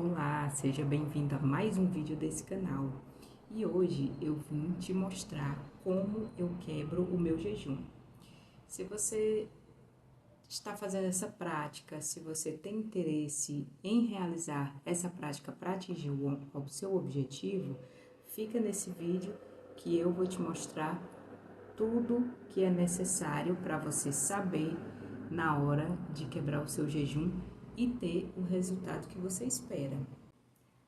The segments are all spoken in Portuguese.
Olá, seja bem-vindo a mais um vídeo desse canal. E hoje eu vim te mostrar como eu quebro o meu jejum. Se você está fazendo essa prática, se você tem interesse em realizar essa prática para atingir o seu objetivo, fica nesse vídeo que eu vou te mostrar tudo que é necessário para você saber na hora de quebrar o seu jejum e ter o resultado que você espera.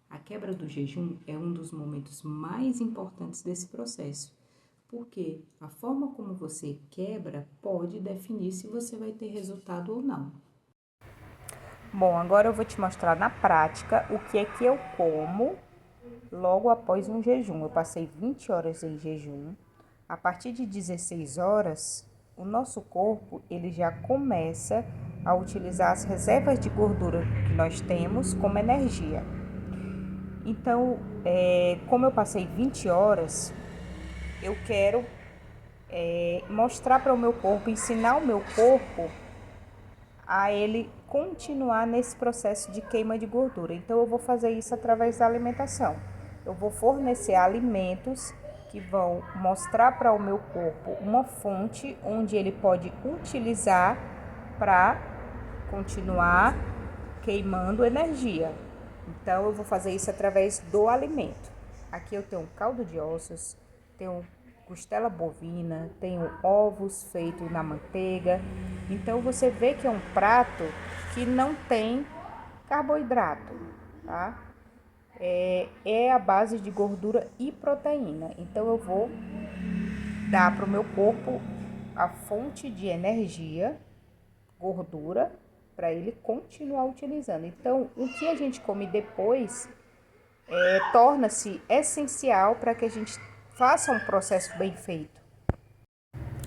A quebra do jejum é um dos momentos mais importantes desse processo, porque a forma como você quebra pode definir se você vai ter resultado ou não. Bom, agora eu vou te mostrar na prática o que é que eu como logo após um jejum. Eu passei 20 horas em jejum. A partir de 16 horas, o nosso corpo ele já começa a utilizar as reservas de gordura que nós temos como energia. Então, como eu passei 20 horas, eu quero mostrar para o meu corpo, ensinar o meu corpo a ele continuar nesse processo de queima de gordura. Então eu vou fazer isso através da alimentação. Eu vou fornecer alimentos que vão mostrar para o meu corpo uma fonte onde ele pode utilizar para continuar queimando energia. Então eu vou fazer isso através do alimento. Aqui eu tenho caldo de ossos, tenho costela bovina, tenho ovos feitos na manteiga. Então você vê que é um prato que não tem carboidrato, tá? É a base de gordura e proteína. Então eu vou dar para o meu corpo a fonte de energia, gordura, para ele continuar utilizando. Então, o que a gente come depois torna-se essencial para que a gente faça um processo bem feito.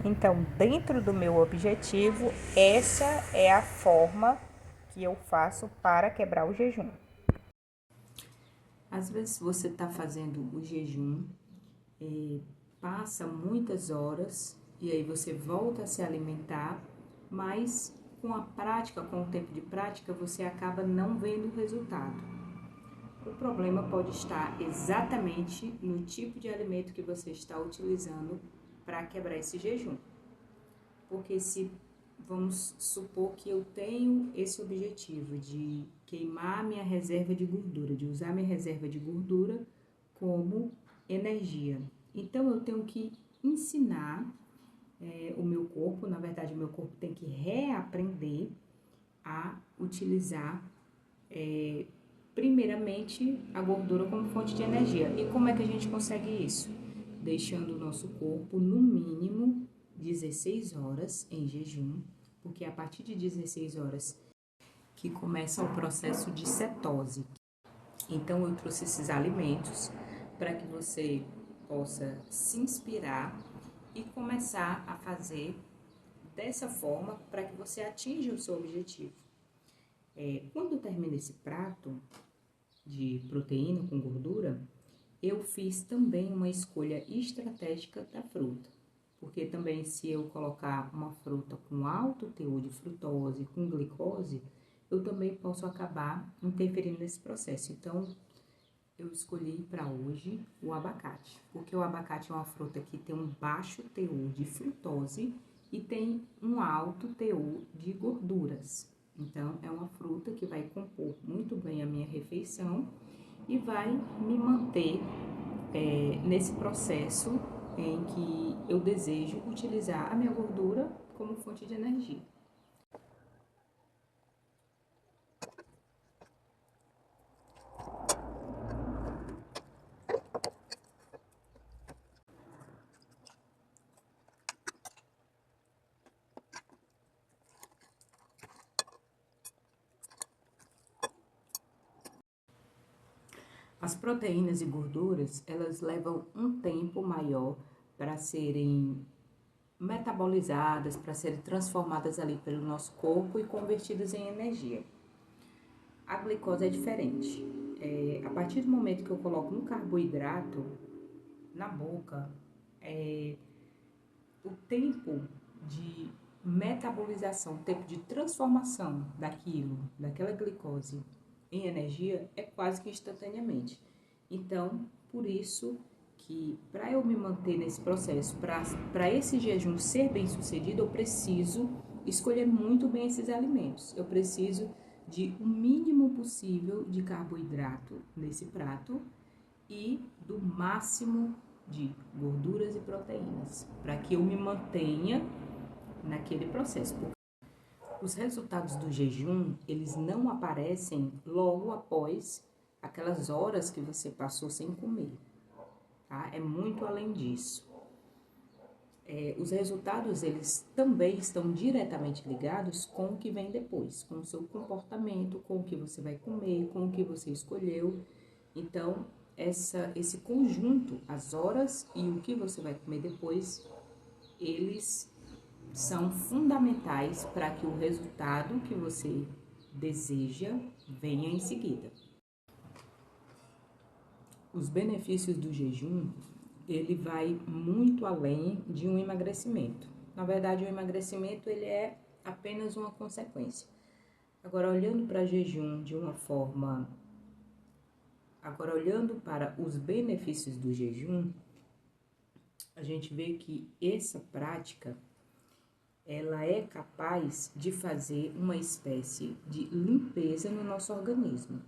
Então, dentro do meu objetivo, essa é a forma que eu faço para quebrar o jejum. Às vezes você está fazendo o jejum, passa muitas horas e aí você volta a se alimentar, mas com a prática, com o tempo de prática, você acaba não vendo o resultado. O problema pode estar exatamente no tipo de alimento que você está utilizando para quebrar esse jejum. Porque se vamos supor que eu tenho esse objetivo de queimar minha reserva de gordura, de usar minha reserva de gordura como energia. Então eu tenho que ensinar o meu corpo, na verdade o meu corpo tem que reaprender a utilizar primeiramente a gordura como fonte de energia. E como é que a gente consegue isso? Deixando o nosso corpo no mínimo 16 horas em jejum, porque é a partir de 16 horas que começa o processo de cetose. Então eu trouxe esses alimentos para que você possa se inspirar e começar a fazer dessa forma para que você atinja o seu objetivo. Quando termina esse prato de proteína com gordura, eu fiz também uma escolha estratégica da fruta. Porque também se eu colocar uma fruta com alto teor de frutose, com glicose, eu também posso acabar interferindo nesse processo. Então, eu escolhi para hoje o abacate, porque o abacate é uma fruta que tem um baixo teor de frutose e tem um alto teor de gorduras. Então, é uma fruta que vai compor muito bem a minha refeição e vai me manter nesse processo em que eu desejo utilizar a minha gordura como fonte de energia. As proteínas e gorduras, elas levam um tempo maior para serem metabolizadas, para serem transformadas ali pelo nosso corpo e convertidas em energia. A glicose é diferente. A partir do momento que eu coloco um carboidrato na boca, o tempo de metabolização, o tempo de transformação daquilo, daquela glicose em energia é quase que instantaneamente. Então, por isso que para eu me manter nesse processo, para esse jejum ser bem sucedido, eu preciso escolher muito bem esses alimentos. Eu preciso de o mínimo possível de carboidrato nesse prato e do máximo de gorduras e proteínas, para que eu me mantenha naquele processo. Os resultados do jejum, eles não aparecem logo após aquelas horas que você passou sem comer, tá? É muito além disso. Os resultados, eles também estão diretamente ligados com o que vem depois, com o seu comportamento, com o que você vai comer, com o que você escolheu. Então, esse conjunto, as horas e o que você vai comer depois, eles são fundamentais para que o resultado que você deseja venha em seguida. Os benefícios do jejum, ele vai muito além de um emagrecimento. Na verdade, o emagrecimento ele é apenas uma consequência. Agora, olhando para jejum de uma forma... Agora, olhando para os benefícios do jejum, a gente vê que essa prática ela é capaz de fazer uma espécie de limpeza no nosso organismo.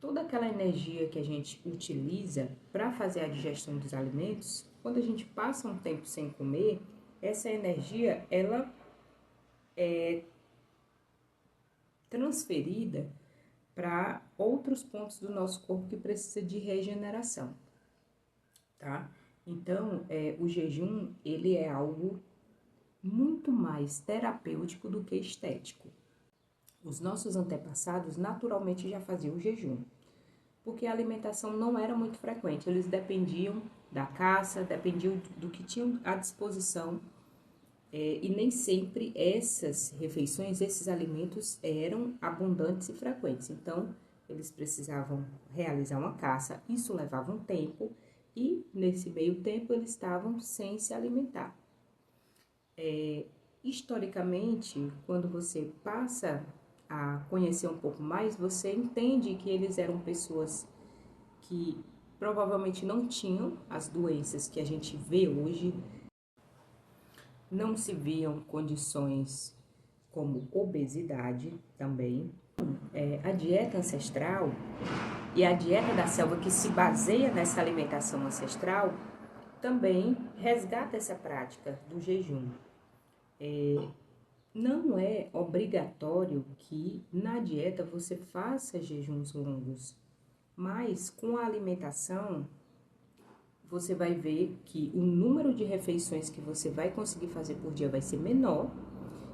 Toda aquela energia que a gente utiliza para fazer a digestão dos alimentos, quando a gente passa um tempo sem comer, essa energia ela é transferida para outros pontos do nosso corpo que precisa de regeneração, tá? Então, o jejum, ele é algo muito mais terapêutico do que estético. Os nossos antepassados naturalmente já faziam o jejum, porque a alimentação não era muito frequente, eles dependiam da caça, dependiam do que tinham à disposição, e nem sempre essas refeições, esses alimentos eram abundantes e frequentes. Então, eles precisavam realizar uma caça, isso levava um tempo, e nesse meio tempo eles estavam sem se alimentar. Historicamente, quando você passa a conhecer um pouco mais, você entende que eles eram pessoas que provavelmente não tinham as doenças que a gente vê hoje, não se viam condições como obesidade também. A dieta ancestral e a dieta da selva que se baseia nessa alimentação ancestral também resgata essa prática do jejum. Não é obrigatório que na dieta você faça jejuns longos, mas com a alimentação você vai ver que o número de refeições que você vai conseguir fazer por dia vai ser menor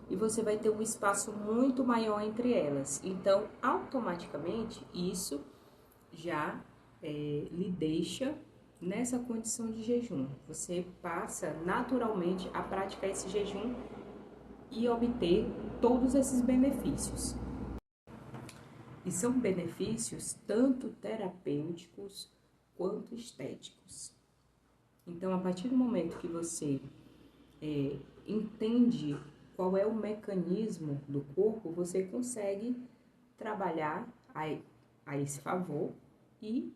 e você vai ter um espaço muito maior entre elas. Então, automaticamente, isso já lhe deixa nessa condição de jejum. Você passa naturalmente a praticar esse jejum e obter todos esses benefícios. E são benefícios tanto terapêuticos quanto estéticos. Então, a partir do momento que você entende qual é o mecanismo do corpo, você consegue trabalhar a esse favor e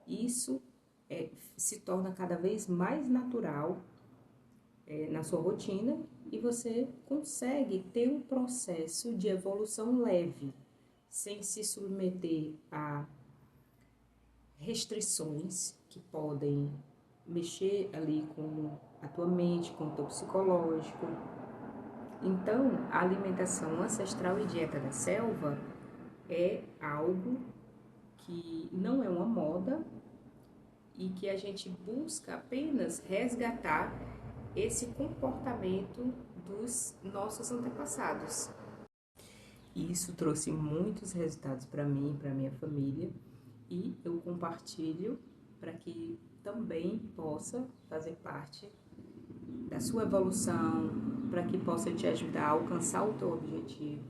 isso se torna cada vez mais natural na sua rotina e você consegue ter um processo de evolução leve, sem se submeter a restrições que podem mexer ali com a tua mente, com o teu psicológico. Então, a alimentação ancestral e dieta da selva é algo que não é uma moda e que a gente busca apenas resgatar esse comportamento dos nossos antepassados. E isso trouxe muitos resultados para mim e para minha família e eu compartilho para que também possa fazer parte da sua evolução, para que possa te ajudar a alcançar o teu objetivo.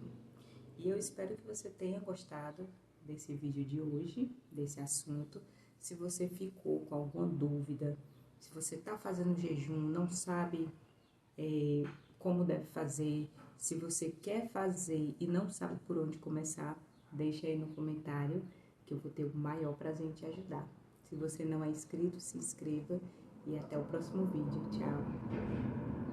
E eu espero que você tenha gostado desse vídeo de hoje, desse assunto. Se você ficou com alguma dúvida, se você está fazendo jejum, não sabe como deve fazer, se você quer fazer e não sabe por onde começar, Deixa aí no comentário que eu vou ter o maior prazer em te ajudar. Se você não é inscrito, se inscreva e até o próximo vídeo. Tchau!